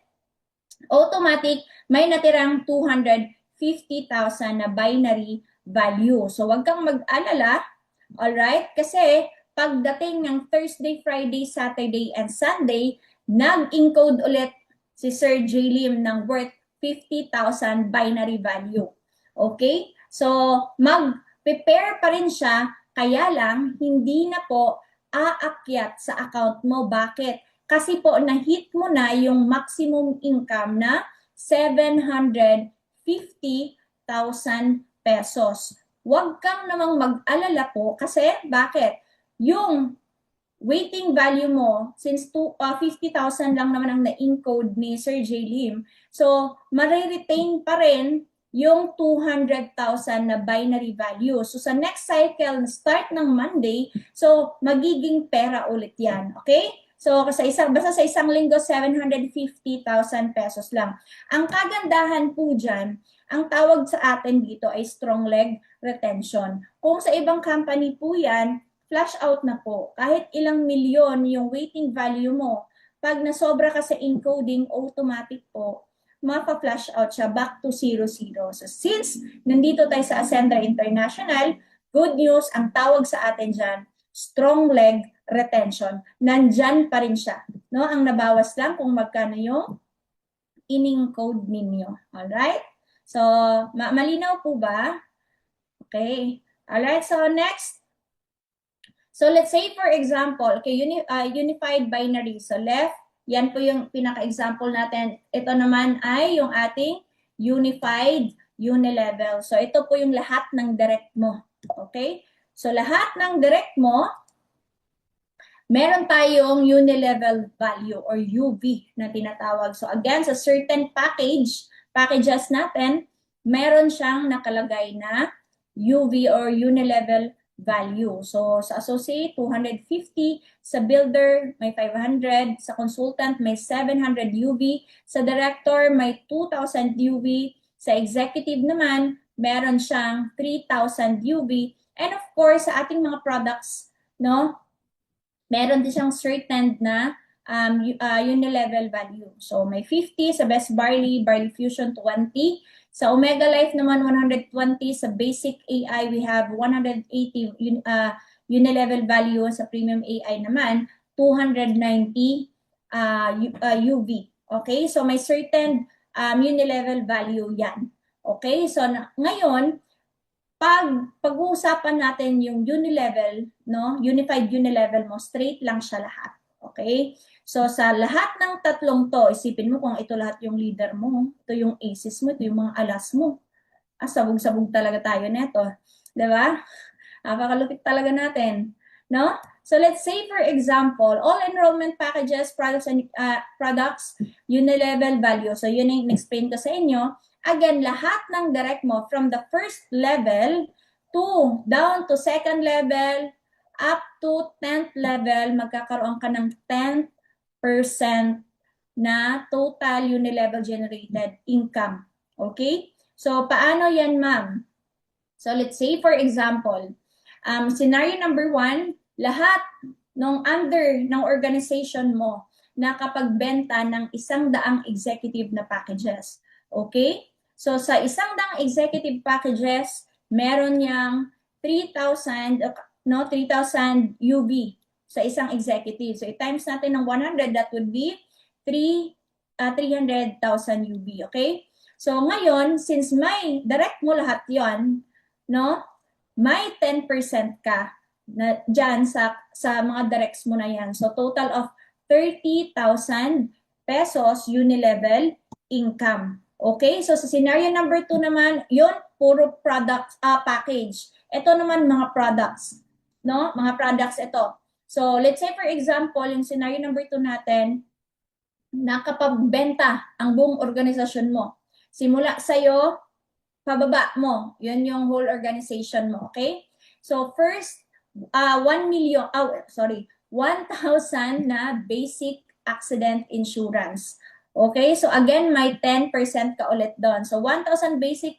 automatic may natirang 250,000 na binary value. So wag kang mag-alala, alright? Kasi pagdating ng Thursday, Friday, Saturday, and Sunday, nag-encode ulit si Sir J. Lim ng worth 50,000 binary value. Okay? So, mag-prepare pa rin siya, kaya lang hindi na po aakyat sa account mo. Bakit? Kasi po na-hit mo na yung maximum income na 750,000 pesos. Huwag kang namang mag-alala po kasi bakit? Yung waiting value mo, since 50,000 lang naman ang na-encode ni Sir J. Lim, so mariretain pa rin yung 200,000 na binary value. So sa next cycle, start ng Monday, so magiging pera ulit yan. Okay? So basta sa isang linggo, 750,000 pesos lang. Ang kagandahan po dyan, ang tawag sa atin dito ay strong leg retention. Kung sa ibang company po yan, flash out na po. Kahit ilang milyon yung waiting value mo, pag nasobra ka sa encoding, automatic po, mapa-flash out siya back to 00. So since nandito tayo sa Ascendra International, good news, ang tawag sa atin dyan, strong leg retention. Nandyan pa rin siya. No? Ang nabawas lang kung magkano yung in-encode ninyo. Alright? So, malinaw po ba? Okay. Alright, so next. So let's say for example, okay, unified binary. So left, yan po yung pinaka-example natin. Ito naman ay yung ating unified unilevel. So ito po yung lahat ng direct mo. Okay? So lahat ng direct mo, meron tayong unilevel value or UV na tinatawag. So again, sa certain packages natin, meron siyang nakalagay na UV or unilevel value. So sa associate, 250. Sa builder, may 500. Sa consultant, may 700 UV. Sa director, may 2,000 UV. Sa executive naman, meron siyang 3,000 UV. And of course, sa ating mga products, no, meron din siyang certain na unilevel value. So may 50 sa Best Barley, Barley Fusion 20. Sa Omega Life naman 120, sa Basic AI we have 180 unilevel value, sa Premium AI naman 290 UV. Okay? So may certain unilevel value yan. Okay? So ngayon, pag-uusapan natin yung unilevel, no? Unified unilevel mo, straight lang siya lahat. Okay? So, sa lahat ng tatlong to, isipin mo kung ito lahat yung leader mo, ito yung aces mo, ito yung mga alas mo. Sabog-sabog talaga tayo neto. Diba? Napakalupit talaga natin. No? So, let's say, for example, all enrollment packages, products, unilevel value. So, yun yung explain ko sa inyo. Again, lahat ng direct mo, from the first level to down to second level, up to 10th level, magkakaroon ka ng 10% na total unilevel generated income. Okay? So, paano yan, ma'am? So, let's say, for example, scenario number 1, lahat ng under ng organization mo nakapagbenta ng 100 executive na packages. Okay? So, sa 100 executive packages, meron niyang 3,000 UV sa isang executive. So, i-times natin ng 100, that would be 300,000 UV. Okay? So, ngayon, since may direct mo lahat yon, no? may 10% ka na dyan sa mga directs mo na yan. So total of 30,000 pesos unilevel income. Okay? So sa scenario number 2 naman, yun puro product package. Ito naman mga products, no? Mga products ito. So let's say for example, yung scenario number 2 natin, nakapagbenta ang buong organisasyon mo. Simula sa'yo, pababa mo. Yun yung whole organization mo. Okay? So first, 1,000,000 na basic accident insurance. Okay? So again, may 10% ka ulit doon. So 1,000 basic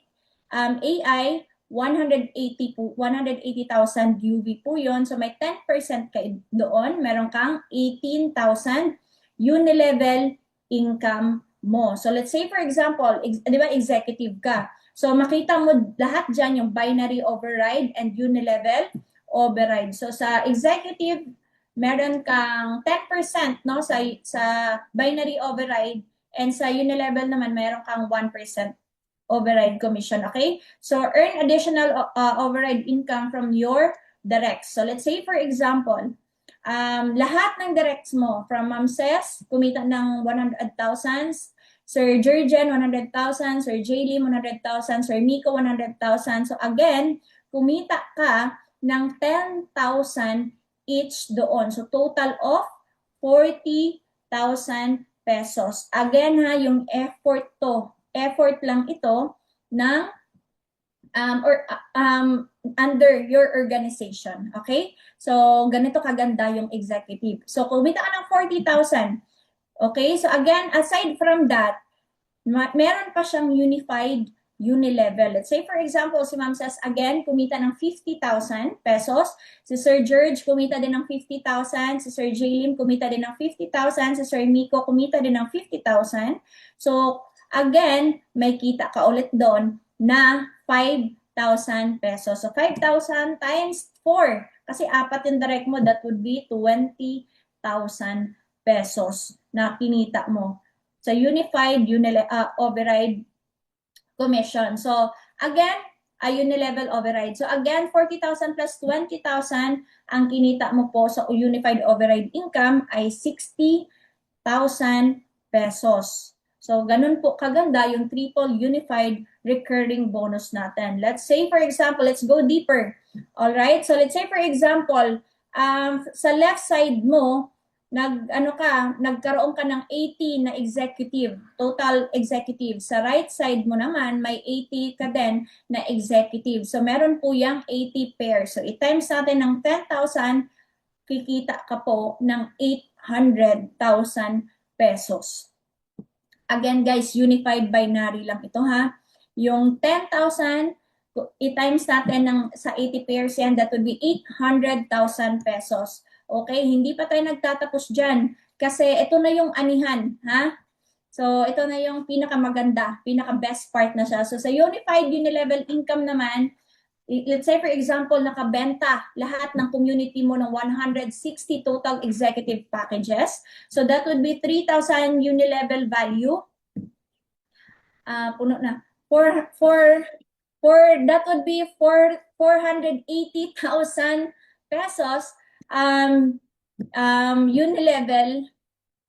AI, 180,000 UV po yun. So may 10% ka doon. Meron kang 18,000 unilevel income mo. So let's say for example, di ba executive ka? So makita mo lahat dyan yung binary override and unilevel override. So sa executive, meron kang 10% no sa binary override, and sa unilevel naman meron kang 1% override commission. Okay? So earn additional override income from your directs. So let's say for example, lahat ng directs mo, from Ma'am Ces, kumita ng 100,000, Sir Jurgen, 100,000, Sir Jaylin, 100,000, Sir Miko, 100,000. So again, kumita ka ng 10,000 each doon. So total of 40,000 pesos. Again ha, yung effort to. Effort lang ito ng under your organization. Okay? So, ganito kaganda yung executive. So, kumita ka ng 40,000. Okay? So, again, aside from that, meron pa siyang unified unilevel. Let's say, for example, si Ma'am Ces, again, kumita ng 50,000 pesos. Si Sir George, kumita din ng 50,000. Si Sir Jaylin, kumita din ng 50,000. Si Sir Miko, kumita din ng 50,000. So, again, may kita ka ulit doon na 5,000 pesos. So, 5,000 times 4. Kasi apat yung direct mo, that would be 20,000 pesos na kinita mo sa unified override commission. So, again, a unilevel override. So, again, 40,000 plus 20,000, ang kinita mo po sa unified override income ay 60,000 pesos. So, ganun po kaganda yung triple unified recurring bonus natin. Let's say, for example, let's go deeper. Alright? So, let's say, for example, sa left side mo, nagkaroon ka ng 80 na executive, total executive. Sa right side mo naman, may 80 ka din na executive. So, meron po yung 80 pairs. So, i-times natin ng 10,000, kikita ka po ng 800,000 pesos. Again, guys, unified binary lang ito ha. Yung 10,000, i-times natin sa 80 pairs yan, that would be 800,000 pesos. Okay, hindi pa tayo nagtatapos dyan kasi ito na yung anihan, ha? So, ito na yung pinakamaganda, pinaka-best part na siya. So, sa unified unilevel income naman, let's say for example, nakabenta lahat ng community mo ng 160 total executive packages. So, that would be 3,000 unilevel value. Puno na. That would be 480,000 pesos unilevel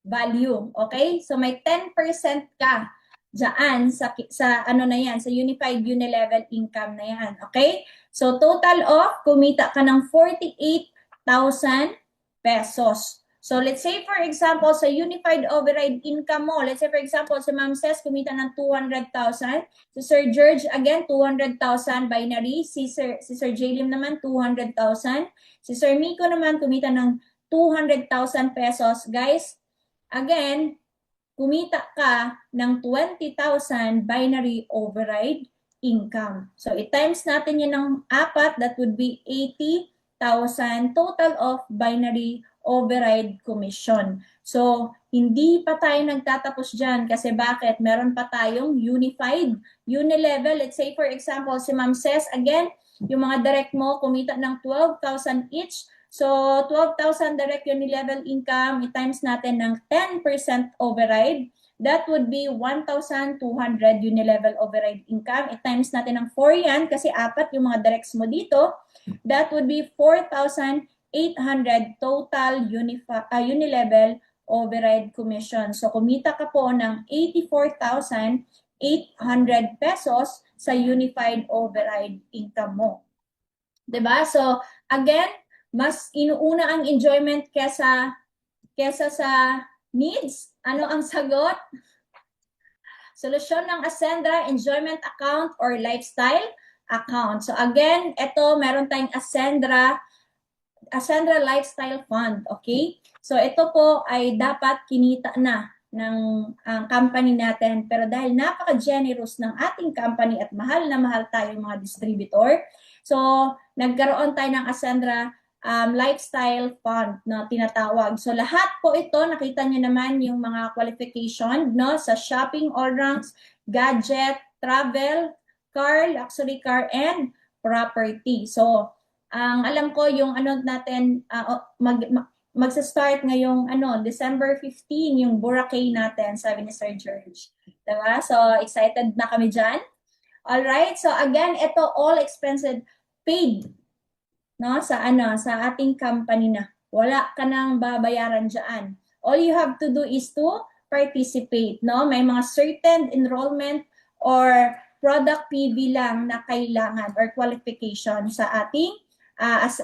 value. Okay? So may 10% ka dyan sa ano na yan, sa unified unilevel income na yan. Okay? So total of, kumita ka ng 48,000 pesos. So let's say for example, sa unified override income mo, let's say for example, si Ma'am Ces kumita ng 200,000. Si Sir George, again, 200,000 binary. Si Sir Jaylin naman, 200,000. Si Sir Miko naman, kumita ng 200,000 pesos. Guys, again, kumita ka ng 20,000 binary override income. So, i-times natin yun ng 4, that would be 80,000 total of binary override commission. So, hindi pa tayo nagtatapos dyan kasi bakit? Meron pa tayong unified unilevel. Let's say, for example, si Ma'am Ces, again, yung mga direct mo, kumita ng 12,000 each. So, 12,000 direct unilevel income, i-times natin ng 10% override. that would be 1,200 unilevel override income. I-times natin ng 4 yan kasi 4 yung mga directs mo dito. That would be 4,800 total unilevel override commission. So kumita ka po ng 84,800 pesos sa unified override income mo. 'Di ba? So again, mas inuuna ang enjoyment kesa sa needs. Ano ang sagot? Solusyon ng Ascendra, enjoyment account or lifestyle account. So again, ito meron tayong Ascendra Lifestyle Fund, okay? So ito po ay dapat kinita na ng company natin, pero dahil napaka-generous ng ating company at mahal na mahal tayong mga distributor, so nagkaroon tayo ng Ascendra lifestyle fund na tinatawag. So lahat po ito, nakita nyo naman yung mga qualification, no, sa shopping, all ranks, gadget, travel, car, luxury car, and property. So ang alam ko yung ano natin, magsa-start ngayong December 15 yung Boracay natin, sabi ni Sir George. Diba? So excited na kami dyan. Alright, so again, ito all expenses paid, no, sa ating company na. Wala ka nang babayaran diyan. All you have to do is to participate, no? May mga certain enrollment or product PV lang na kailangan or qualification sa ating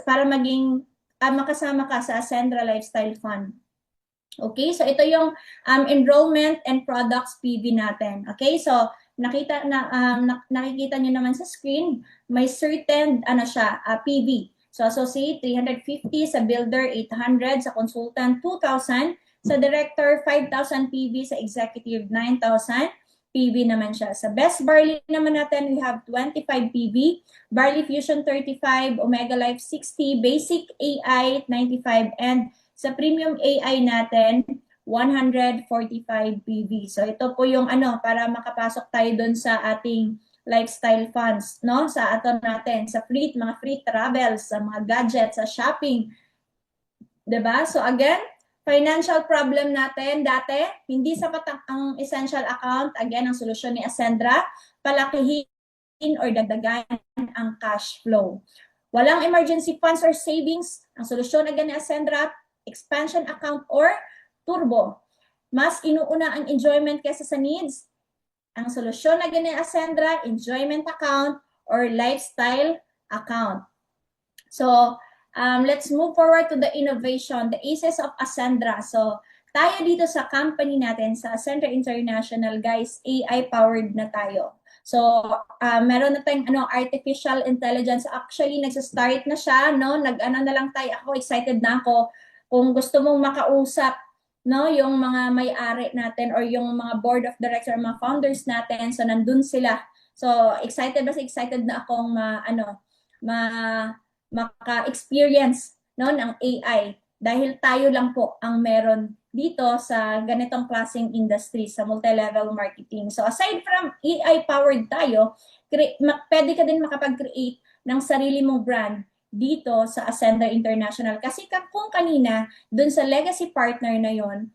para maging makasama ka sa Ascendra Lifestyle Fund. Okay, so ito yung enrollment and products PV natin. Okay, so nakikita nyo naman sa screen, may certain PV. So associate 350, sa builder 800, sa consultant 2,000, sa director 5,000 PV, sa executive 9,000 PV naman siya. Sa best barley naman natin, we have 25 PV, barley fusion 35, omega life 60, basic AI 95, and sa premium AI natin 145 PV. So ito po yung para makapasok tayo doon sa ating lifestyle funds, no? Sa natin, sa mga free travels, sa mga gadgets, sa shopping. 'Di ba? So again, financial problem natin dati, hindi sapat ang essential account. Again, ang solusyon ni Ascendra, palakihin or dagdagan ang cash flow. Walang emergency funds or savings. Ang solusyon again ni Ascendra, expansion account or turbo. Mas inuuna ang enjoyment kaysa sa needs. Ang solusyon na ganyan Ascendra, enjoyment account or lifestyle account. So, let's move forward to the innovation, the aces of Ascendra. So, tayo dito sa company natin, sa Ascendra International, guys, AI-powered na tayo. So, meron na tayong artificial intelligence. Actually, nagsa-start na siya, no? Na lang tayo. Ako, excited na ako. Kung gusto mong makausap, no, yung mga may-ari natin or yung mga board of directors or mga founders natin, so nandun sila. So excited na akong maka-experience, no, ng AI dahil tayo lang po ang meron dito sa ganitong klaseng industry sa multi-level marketing. So aside from AI-powered tayo, pwede ka din makapag-create ng sarili mong brand dito sa Ascendra International. Kasi kung kanina, dun sa legacy partner na yon,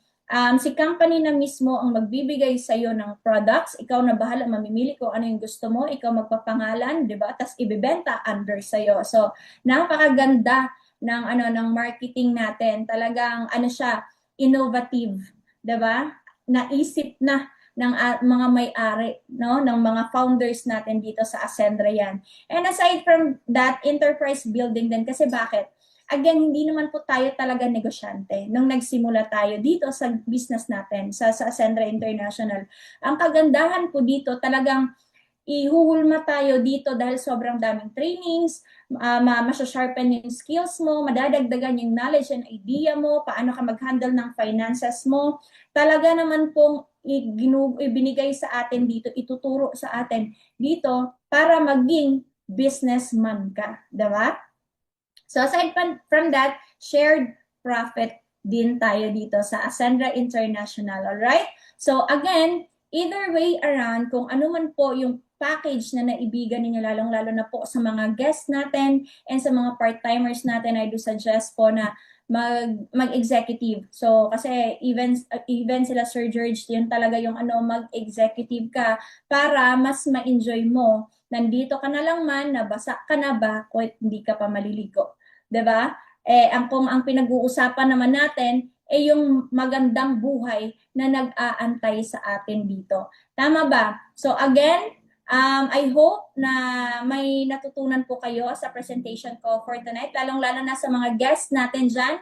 si company na mismo ang magbibigay sa iyo ng products, ikaw na bahala mamimili kung ano yung gusto mo, ikaw magpapangalan, 'di ba? Tapos ibebenta under sa iyo. So, napakaganda ng marketing natin. Talagang siya, innovative, 'di ba? Naisip na ng mga may-ari, no, ng mga founders natin dito sa Ascendra yan. And aside from that, enterprise building din. Kasi bakit? Again, hindi naman po tayo talaga negosyante nung nagsimula tayo dito sa business natin, sa Ascendra International. Ang kagandahan po dito, talagang ihuhulma tayo dito dahil sobrang daming trainings, masasharpen yung skills mo, madadagdagan yung knowledge and idea mo, paano ka mag-handle ng finances mo. Talaga naman pong ibinigay sa atin dito, ituturo sa atin dito para maging businessman ka, diba? So aside from that, shared profit din tayo dito sa Ascendra International, alright? So again, either way around, kung ano man po yung package na naibigan ninyo, lalong-lalo na po sa mga guests natin and sa mga part-timers natin, I do suggest po na mag-executive. So kasi even sila Sir George, yun talaga yung ano, mag-executive ka para mas ma-enjoy mo. Nandito ka na lang man, nabasa ka na ba, o hindi ka pa maliligo. 'Di ba? Kung ang pinag-uusapan naman natin yung magandang buhay na nag-aantay sa atin dito. Tama ba? So again, I hope na may natutunan po kayo sa presentation ko for tonight, lalong-lalo na sa mga guests natin dyan.